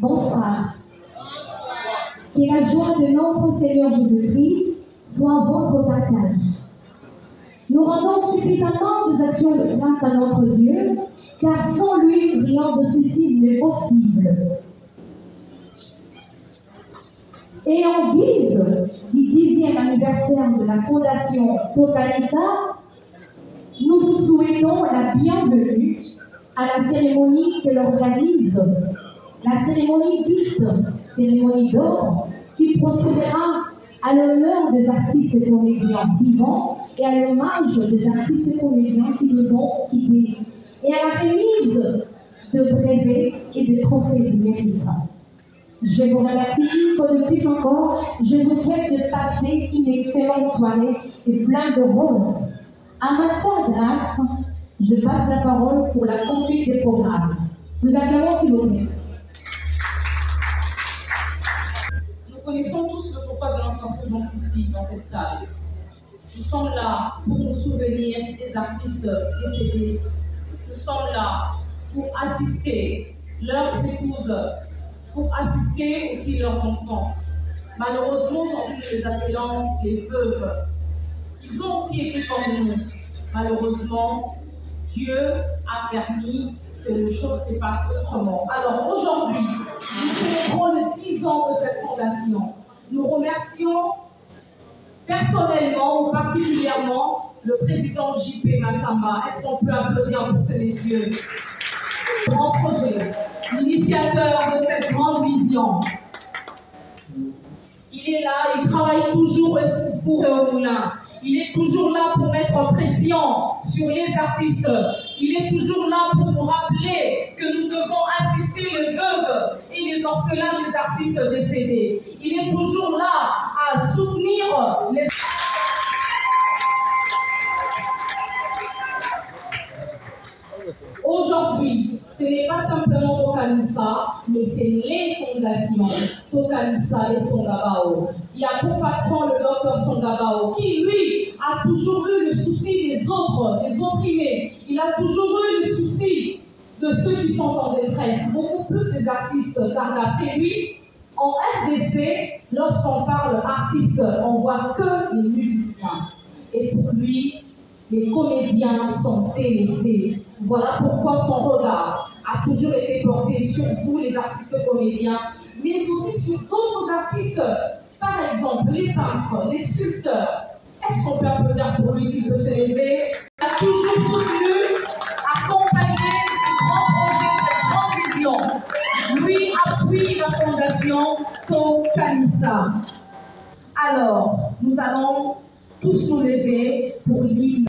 Bonsoir. Que la joie de notre Seigneur Jésus-Christ soit votre partage. Nous rendons suffisamment des actions de grâce à notre Dieu, car sans lui, rien de ceci n'est possible. Et en guise du 10e anniversaire de la fondation Totalisa, nous vous souhaitons la bienvenue à la cérémonie qu'elle organise, la cérémonie dite cérémonie d'or, qui procédera à l'honneur des artistes et comédiens vivants et à l'hommage des artistes et comédiens qui nous ont quittés, et à la remise de brevets et de trophées du mérite. Je vous remercie une fois de plus encore. Je vous souhaite de passer une excellente soirée et plein de roses. À ma sœur Grâce, je passe la parole pour la conduite des programmes. Nous acclamons s'il vous plaît. Nous connaissons tous le pourquoi de notre présence ici, dans cette salle. Nous sommes là pour nous souvenir des artistes décédés. Nous sommes là pour assister leurs épouses, pour assister aussi leurs enfants. Malheureusement, aujourd'hui, nous les appelons les veuves. Ils ont aussi été comme nous. Malheureusement, Dieu a permis que les choses se passent autrement. Alors aujourd'hui, nous célébrons les 10 ans de cette fondation. Nous remercions personnellement ou particulièrement le président J.P. Massamba. Est-ce qu'on peut applaudir pour ce monsieur? Grand projet, l'initiateur de cette grande vision. Il est là, il travaille toujours pour le moulin. Il est toujours là pour mettre pression sur les artistes. Il est toujours là pour nous rappeler que nous devons assister les veuves et les orphelins des artistes décédés. Il est toujours là à soutenir les... Aujourd'hui, ce n'est pas simplement Totalisa, mais c'est les fondations Totalisa et Songabao, qui a pour patron le docteur Songabao, qui lui a toujours eu le souci des autres, des opprimés. Il a toujours eu le souci de ceux qui sont en détresse, beaucoup plus des artistes, car d'après lui, en RDC, lorsqu'on parle artiste, on voit que les musiciens. Et pour lui, les comédiens sont délaissés. Voilà pourquoi son regard a toujours été porté sur vous, les artistes comédiens, mais aussi sur d'autres artistes. Par exemple, les peintres, les sculpteurs. Est-ce qu'on peut applaudir pour lui s'il peut se lever? Il a toujours soutenu, accompagné ces grands projets, cette grande vision. Lui appuie la fondation Totalisa. Alors, nous allons tous nous lever pour lui.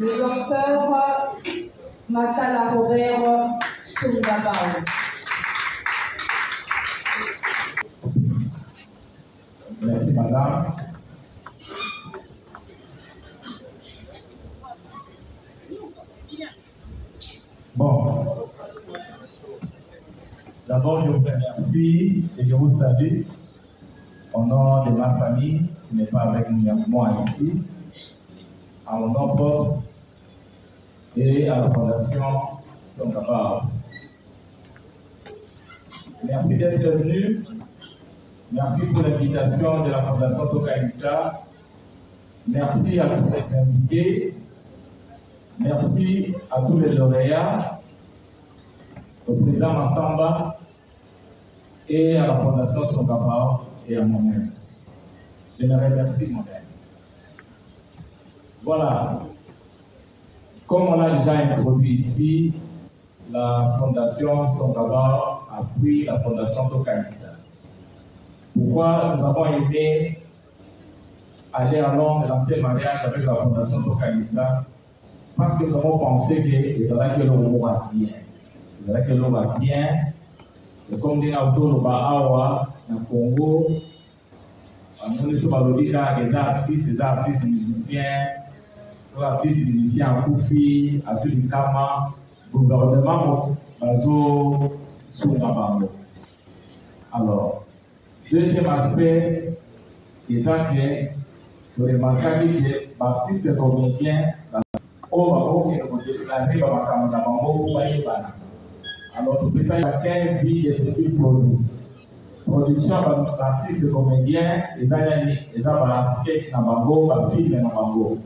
le docteur Makala Robert Songabao. Merci madame. Bon, d'abord je vous remercie et je vous salue au nom de ma famille qui n'est pas avec moi ici, à mon nom propre et à la Fondation Songabao. Merci d'être venu. Merci pour l'invitation de la Fondation Tokalisa. Merci à tous les invités. Merci à tous les lauréats, au président Massamba et à la Fondation Songabao et à moi-même. Je me remercie moi-même. Voilà. Comme on l'a déjà introduit ici, la Fondation Songabao appuie la Fondation Tokalisa. Pourquoi nous avons aimé aller à Londres et lancer le mariage avec la Fondation Tokalisa? Parce que nous avons pensé que les Alains va bien. Les Alains va bien. Et comme dit l'auteur Awa, dans le Congo, nous sommes les artistes musiciens, les artistes musiciens en Koufi, à Tulikama, gouvernement, Bazo, Songabao. Alors, deuxième aspect, c'est ça que pour les marquages que l'artiste comédien, alors, tout ça, chacun vit de ce qu'il produit. Production d'artistes comédiens, ils ont un sketch dans Bango, un film dans Bango.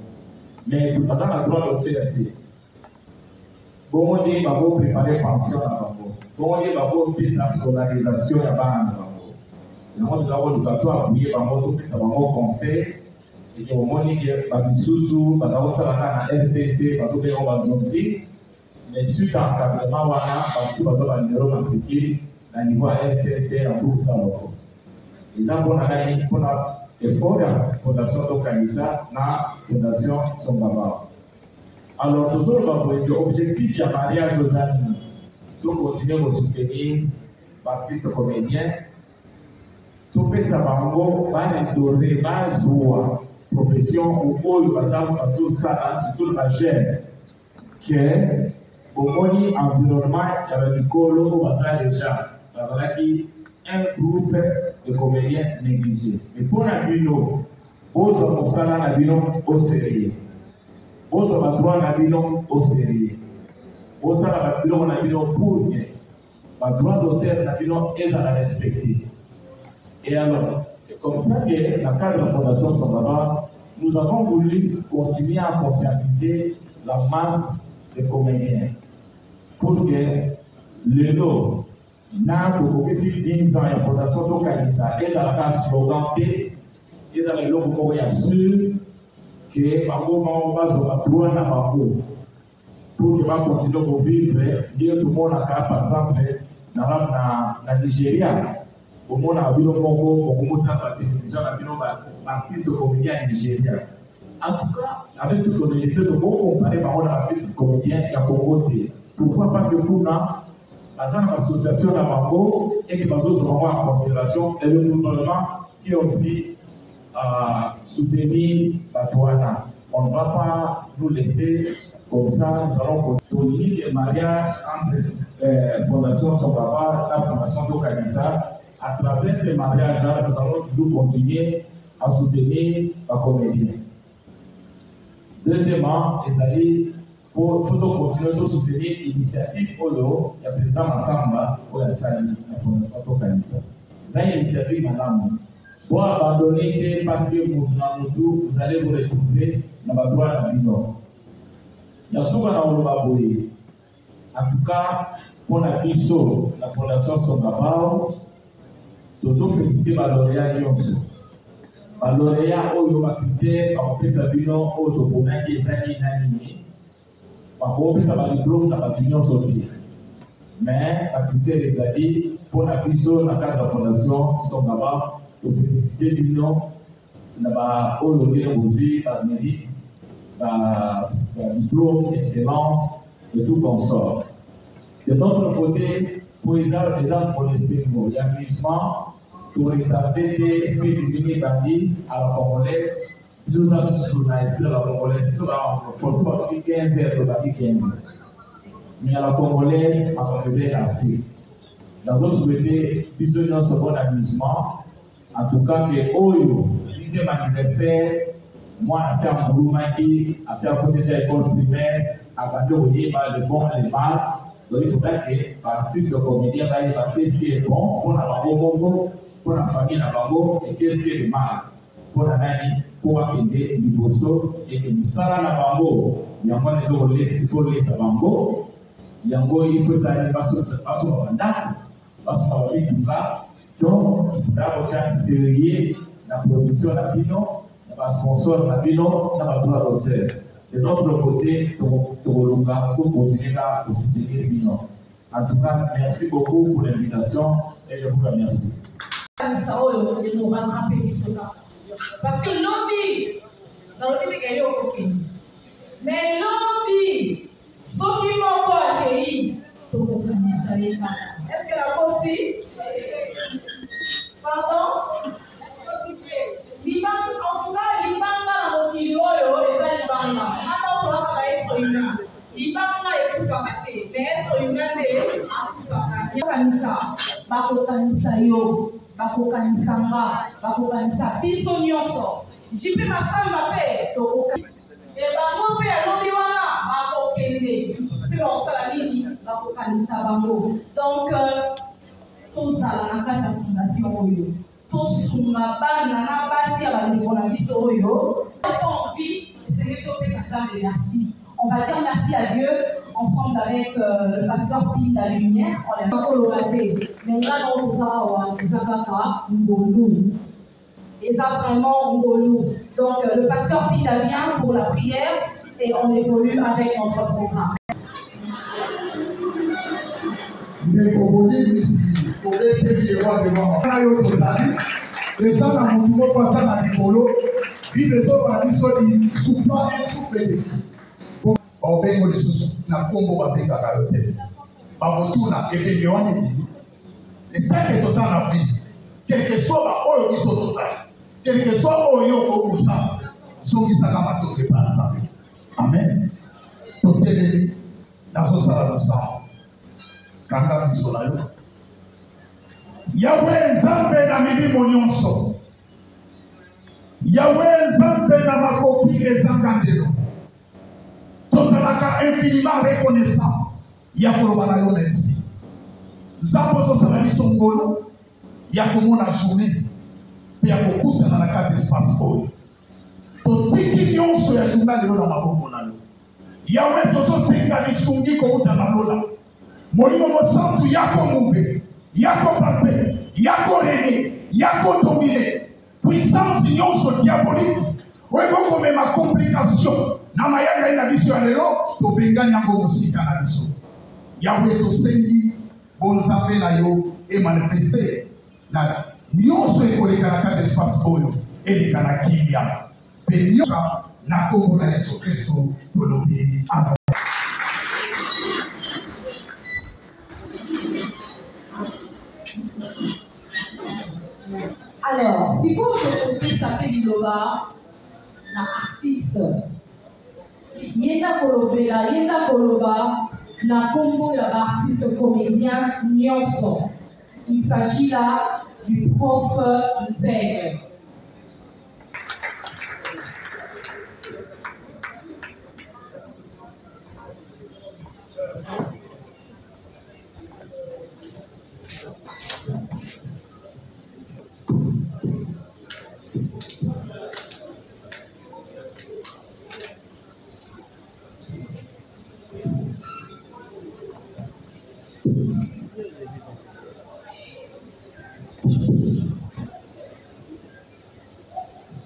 Mais tout le temps, on a le droit de faire. Bon, on dit Bango préparer pension dans Bango. Bon, on dit Bango faire la scolarisation dans Bango. Nous avons le bateau à appuyer Bango, tout ça, Bango conseil. Et que au moment que Babisusu, Bataosalaka na RTC, Batobe on va zonzi, mais suite à l'encadrement, Basu Bato va numéro matricule, à niveau RTC, en tout ça. Les gens qu'on a gagné pour l'effort de la Fondation Tokalisa, la Fondation Songabao. Alors, toujours l'objectif de mariage aux amis, donc continuer à soutenir l'artiste comédien, tout fait ça, Bango, va redorer, va jouer. Profession ou au bazar surtout ça surtout la gêne que au moni environnement il y avait du colo au bazar déjà voilà qui un groupe de comédiens négligés mais pour la bino aux homosexuels na bino au sérieux aux homosexuels na bino au sérieux aux sala bino na bino pour que le droit d'auteur na bino est à respecter. Et alors c'est comme ça que dans le cadre de la Fondation Songabao, nous avons voulu continuer à conscientiser la masse des comédiens pour que le lot n'a que 10 ans la Fondation Tokalisa et dans la slogan et dans le lot pour sûr que Bango va se trouver dans Bango pour que va continuer à vivre bien tout le monde a par exemple dans la Nigeria. Au monde a vu le Congo, au monde a vu l'artiste comédien nigérien. En tout cas, avec toute l'honnêteté, nous pouvons comparer par rapport à l'artiste comédien et à Congo. Pourquoi? Parce que pour nous, dans l'association de Bango, et que nous avons en considération, et le gouvernement qui est aussi soutenir Batouana. On ne va pas nous laisser comme ça, nous allons continuer les mariages entre Fondation Songabao et la Fondation Tokalisa. À travers ces mariages-là, nous allons toujours continuer à soutenir la comédie. Deuxièmement, pour continuer à soutenir l'initiative Olo, il y a le président Massamba pour la Fondation Tokalisa. C'est une initiative, madame. Pour abandonner, parce que vous allez vous retrouver dans la droite du Nord. Il y a souvent dans le Baboye. En tout cas, pour la Bisso, la Fondation Songabao, toujours féliciter ma lauréat Nyonso. Ma lauréat Oyo Makite, ma opesa bino Oyo Bonaki Ezaki Nani, ma opesa ma diplôme na ma Nyonso bien. Mais Makite les a dit pour la Bisso, la carte de la Fondation Songabao, de féliciter bino na ma Oyo bien aussi par mérite diplôme, excellence et tout consort. De notre côté, pour les gens connaissent il y a amusement pour retarder des faits diviner bandits à la Congolaise. Nous avons journalisé la Congolaise, nous avons fait 15 heures, 15. Mais à la Congolaise, à Congolaise, assez. Dans notre souhaité, nous avons ce bon amusement. En tout cas, que Oyo, 10e anniversaire, moi, à un Mouroumaki, à un côté de l'école primaire, à Bado, le bon et le mal. Donc, il faudrait que l'artiste, le comédien, va évaluer ce qui est bon pour la Bango, pour la famille de Bango, et qu'est-ce qui est le mal pour la nani, pour accueillir du bosso, et que nous sommes la Bango. Il y a moins de gens qui faut les Bango. Il y a moins il faut aller pas sur le mandat, pas sur le mandat. Donc, il faudra aussi sérieux la production de la Pino, la sponsor de la Pino, la droit d'auteur. De notre côté, pour continuer à soutenir Pino. En tout cas, merci beaucoup pour l'invitation et je vous remercie. Parce que l'objet, dans le pays, il y a eu mais l'objet, ceux qui m'ont pas accueilli, est-ce que la possible? Pardon? En tout cas, l'Ibanga a motivé et l'Ibanga. Attends, on va être humain. L'Ibanga est tout capté, mais être humain, c'est tout capté. Kanisa, bako kanisa yo, bako kanisa nga, bako kanisa biso nyonso. Jipe masamba pe, toko kanisa. Et bango pe alobi wana, bako kende. Puis on sala nini, bako kanisa bango. Donc, tout ça, la carte de fondation oyo. Tous sunga bana na basi ya bandeko na biso oyo. On envie de célébrer sa femme de merci. On va dire merci à Dieu ensemble avec le pasteur Pine la Lumière. On l'a coloraté. Mais là, on vous a Ngolou. Et ça vraiment Ngolou. Donc le pasteur Pine vient pour la prière et on évolue avec notre programme. Les gens dans mon tour passent à Nicolo, puis les autres à l'issue du soufflant et souffler. On fait des choses, na Congo va faire la hôtel. Babotuna et Bénéon et tant que tout ça n'a vie, quel que soit la oyo qui sont tout ça, quel que soit oyo au ça, sont qui s'accapent de par ça. Amen. Tout est dans ce salon ça. Kanga bisolayo. Yahweh Nzambe na milimo nyonso. Yahweh Nzambe na makopi ezangandelo. Tozalaka infiniment reconnaissant. Yakoloba na yo merci. Nzambe tozala biso ngolo. Yakomona journée. Pe yakokutana na kati espace oyo. Totiki nyonso ya journal lelo na maboko na yo. Yahweh tozosenga lisungi kouta na lola. Molimo mosantu yako mumbe. Yako pape, yako rene, yako domine, puissance nyonso diabolique, oyo comme ma complication, na mayanga ina biso ya lelo, to bengani yango mosika na biso. Yahweh tosengi, bonzambe na yo, e manifeste, na nyonso ekoleka na kati espace oyo, eleka na kimia. Pe nyonso na kombo na Yesu Kristo, tolobi amen. Alors, si vous vous s'appelle Liloba, l'artiste, Yenda Koloba, na combo l'artiste comédien Nyonso. Il s'agit là du prof Zeg.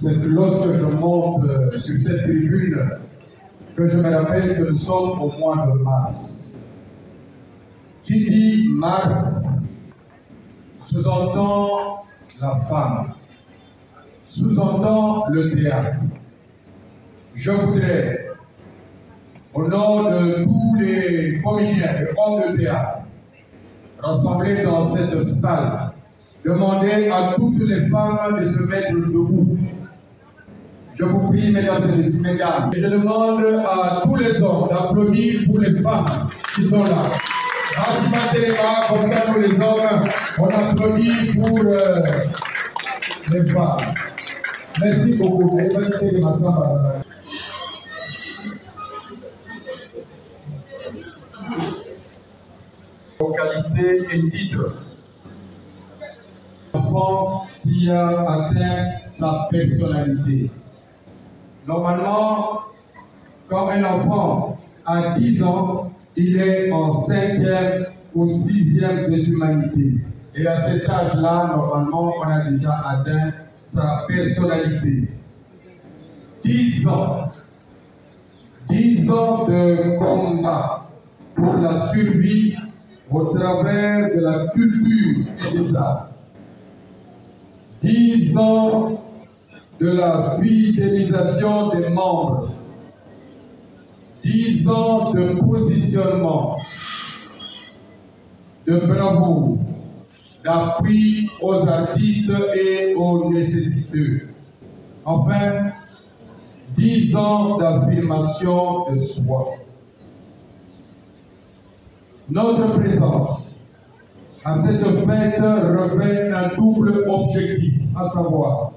C'est que lorsque je monte sur cette tribune que je me rappelle que nous sommes au mois de mars. Qui dit mars sous-entend la femme, sous-entend le théâtre. je voudrais, au nom de tous les comédiens et hommes de théâtre rassemblés dans cette salle, demander à toutes les femmes de se mettre debout. Je vous prie, mesdames et messieurs, et je demande à tous les hommes d'applaudir pour les femmes qui sont là. Comme ça, nous les hommes, on applaudit pour les femmes. Merci beaucoup. Qualité et titre. L'enfant qui a atteint sa personnalité. Normalement, quand un enfant a 10 ans, il est en 5e ou 6e des humanités. Et à cet âge-là, normalement, on a déjà atteint sa personnalité. 10 ans. 10 ans de combat pour la survie au travers de la culture et des arts. 10 ans de la fidélisation des membres. 10 ans de positionnement, de bravoure, d'appui aux artistes et aux nécessiteux. Enfin, 10 ans d'affirmation de soi. Notre présence à cette fête revêt un double objectif, à savoir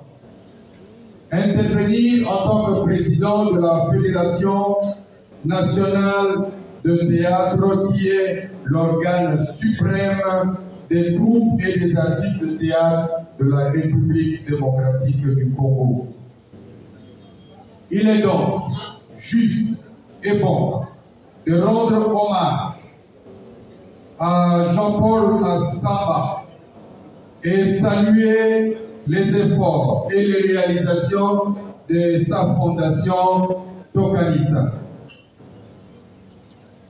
intervenir en tant que président de la Fédération nationale de théâtre, qui est l'organe suprême des troupes et des artistes de théâtre de la République démocratique du Congo. Il est donc juste et bon de rendre hommage à Jean-Paul Massamba et saluer les efforts et les réalisations de sa fondation Tokanisa.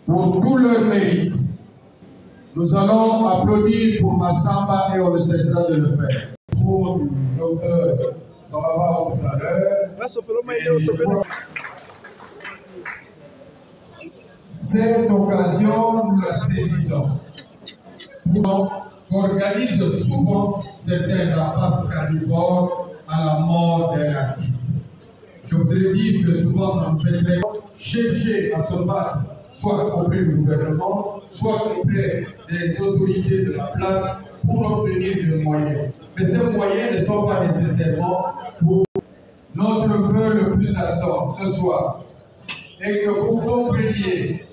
Pour tout leur mérite, nous allons applaudir pour Massamba et on ne cessera de le faire. Pour le docteur Baba tout à l'heure. Cette occasion, nous la saisissons. On organise souvent certains rapaces carnivores à la mort d'un artiste. Je voudrais dire que souvent, ça me fait chercher à se battre, soit auprès du gouvernement, soit auprès des autorités de la place, pour obtenir des moyens. Mais ces moyens ne sont pas nécessairement pour notre vœu le plus ardent ce soir. Et que vous compreniez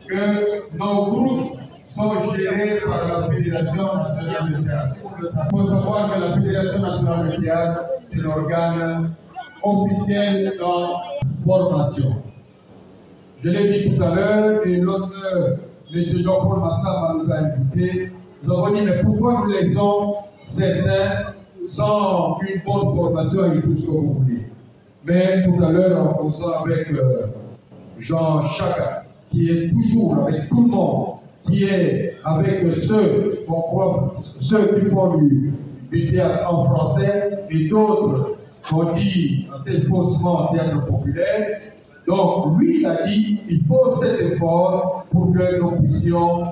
que nos groupes sont gérés par la Fédération nationale de théâtre. Il faut savoir que la Fédération nationale de théâtre, c'est l'organe officiel dans la formation. Je l'ai dit tout à l'heure, et lorsque M. Jean-Paul Massamba nous a invités, nous avons dit, mais pourquoi nous laissons certains sans une bonne formation et tout ce que vous voulez. Mais tout à l'heure, en causant avec Jean Chaka, qui est toujours avec tout le monde, qui est avec ceux qui font du théâtre en français et d'autres qu'on dit assez faussement théâtre populaire. Donc lui, il a dit il faut cet effort pour que nous puissions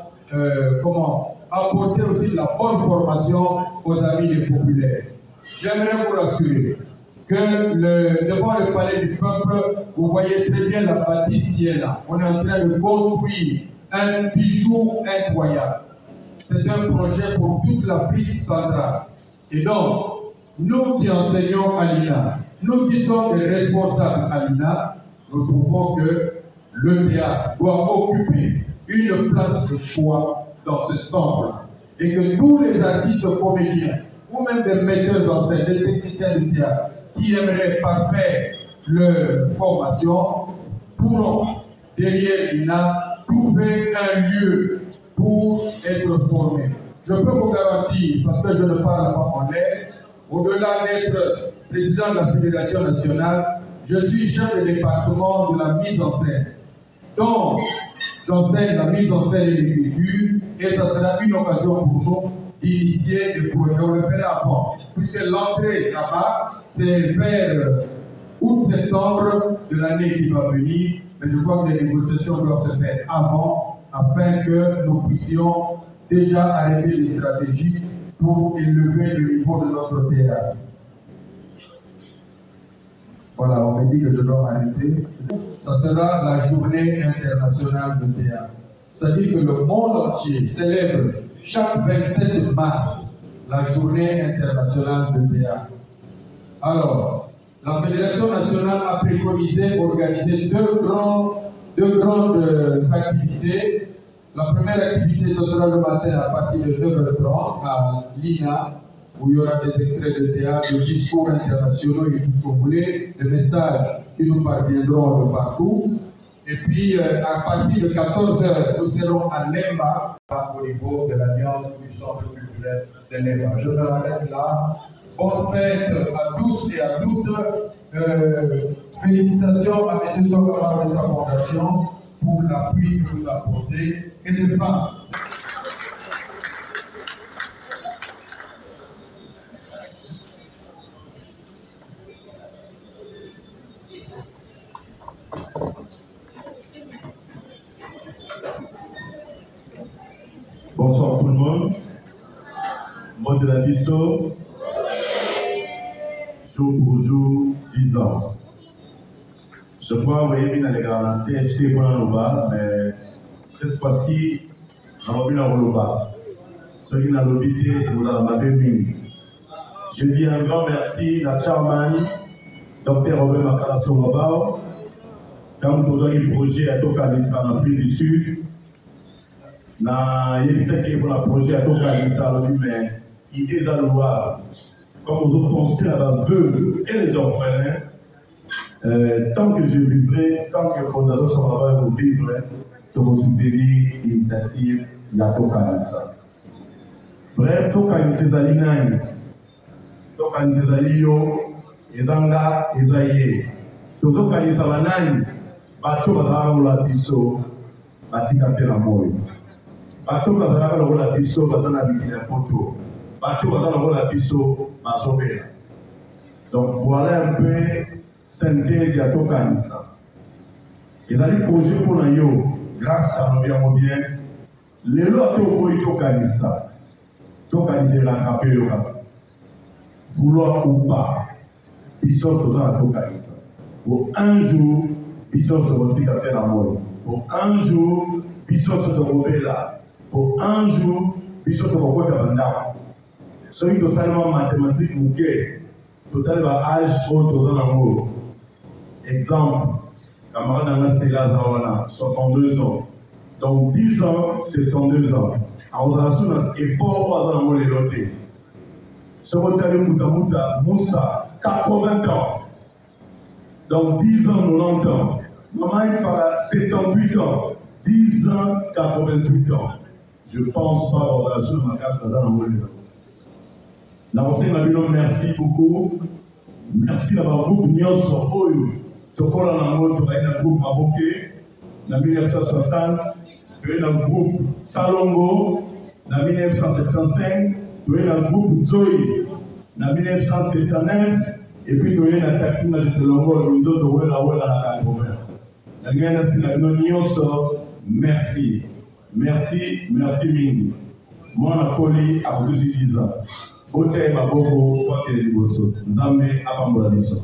apporter aussi la bonne formation aux amis des populaires. J'aimerais vous rassurer que devant le palais du peuple, vous voyez très bien la bâtisse qui est là. On est en train de construire un bijou incroyable. C'est un projet pour toute l'Afrique centrale. Et donc, nous qui enseignons à l'INA, nous qui sommes les responsables à l'INA, nous trouvons que le théâtre doit occuper une place de choix dans ce centre. Et que tous les artistes comédiens, ou même des metteurs en scène, des techniciens de théâtre, qui aimeraient parfaire leur formation, pourront, derrière l'INA, trouver un lieu pour être formés. Je peux vous garantir, parce que je ne parle pas en l'air, au-delà d'être président de la Fédération nationale, je suis chef de département de la mise en scène. Donc, j'enseigne la mise en scène et l'écriture, et ça sera une occasion pour nous d'initier des projets. On le fera avant, puisque l'entrée là-bas, c'est vers août-septembre de l'année qui va venir, mais je crois que les négociations doivent se faire avant, afin que nous puissions déjà arrêter les stratégies pour élever le niveau de notre théâtre. Voilà, on m'a dit que je dois m'arrêter. Ça sera la journée internationale de théâtre. C'est-à-dire que le monde entier célèbre chaque 27 mars la journée internationale de théâtre. Alors, la Fédération nationale a préconisé d'organiser deux grandes activités. La première activité, ce sera le matin à partir de 9h30 à l'INA, où il y aura des extraits de théâtre, des discours internationaux et tout ce que vous voulez, des messages qui nous parviendront de partout. Et puis, à partir de 14h, nous serons à Lemba, au niveau de l'Alliance du Centre culturel de Lemba. Je m'arrête là. Bonne fête à tous et à toutes. Félicitations à M. Songaba et sa fondation pour l'appui que vous apportez et de femmes. Bonsoir tout le monde. Moi de la Bisso, jour pour jour, 10 ans. Je crois que vous voyez bien les gars, j'étais pas en bas, mais cette fois-ci, on va bien en bas. Ceux qui n'ont l'obité, vous avez mis. Je dis un grand merci à Charman, Dr. Robert Makalasso Mabao, quand vous avez le projet à Tokanissa en Afrique du Sud. Il y a pour le projet à Tokanissa, mais il est à l'ouest. Comme vous pensez à la veuve et les orphelins, tant que je vivrai, tant que la Fondation Songaba vous vivrai, de vous soutenir l'initiative Tokanissa. Bref, Tokanissa Zalinani, Tokanissa Zalio, Ezanga, Ezaye, Tokanissa Banani, Bato Bazara la Bisso, Batika Selamoy. Bato Bazara la Bisso, Bazana Bikina Poto. Bato Bazara la Bisso, Mazobera. Donc voilà un peu synthèse à Tokanissa. Et dans les projets pour nous, grâce à nos bien, les lois pour Tokanissa. Tokanissa est rattrapé le cap. Vouloir ou pas, ils sont dans la Tokanissa. Pour un jour, ils sont sur le tic à faire la mort. Pour un jour, ils sont sur le robé là. Pour un jour, ils sont sur le robé là. Celui qui est totalement mathématique, bouquet, totalement âge, dans l'amour. Exemple, camarade Anastela Zawana, 62 ans. Donc 10 ans, c'est 32 ans. Alors, on a et fort dans l'amour les lotés. Ce que Mouta Moussa, 80 ans. Donc 10 ans, 90 ans. Maman, il parle 78 ans. 10 ans, 88 ans. Je ne pense pas avoir la chose dans la casse dans l'amour les lotés. Merci beaucoup. Merci à ma groupe Nyonso Oyo. Tokola na moto na groupe Maboke na 1960, puis na groupe Salongo na 1975, puis na groupe Zoï na 1979, et puis puis na Takuna de Telongo Lundo de Wela na 80. La ngana sina Nyonso, merci. Merci Mingi. Moi na koli a plus de 10 ans. Ote Maboko kwa Keliboso. Nzambe apambola biso.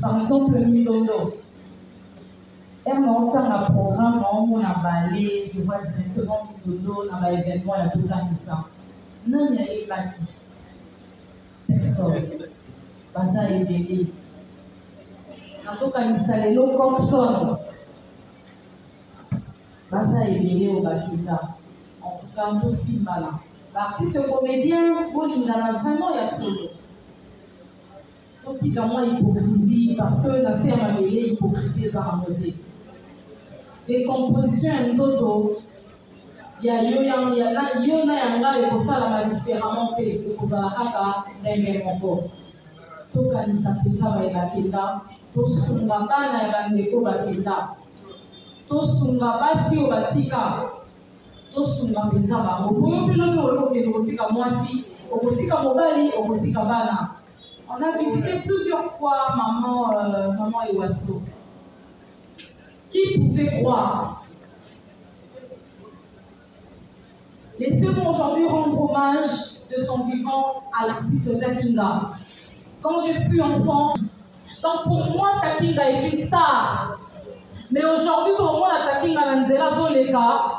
Par exemple, le Milondo. Elle monte un programme, on a balayé, je vois directement Milondo dans l'événement, il y a tout ça. Non, il y a eu bâti. Personne. Baza est béni. En tout cas, il s'allait l'eau comme son. Baza est béni au Bakita. En tout cas, on peut s'y malin. L'artiste comédien, il y a vraiment, il y a solo. Aussi dans moi hypocrisie, parce que la sœur m'a mêlé hypocrisie dans la montée. Les compositions d'autres, il y a différemment fait pour la haka d'un encore. Tout cas, il s'appelle la kenda, tout ce qu'on va pas na bandeko bakenda, tout ce qu'on va pas si au batika, tout ce qu'on va pensa ba. Au bout de l'autre, on batika moi si, on batika mobali, on batika bana. On a visité plusieurs fois maman Iwasso. Qui pouvait croire? Laissez-moi aujourd'hui rendre hommage de son vivant à l'artiste Takinga. Quand je fus enfant, donc pour moi Takinga est une star. Mais aujourd'hui, pour moi, la Takinga Nanzela Zoleka,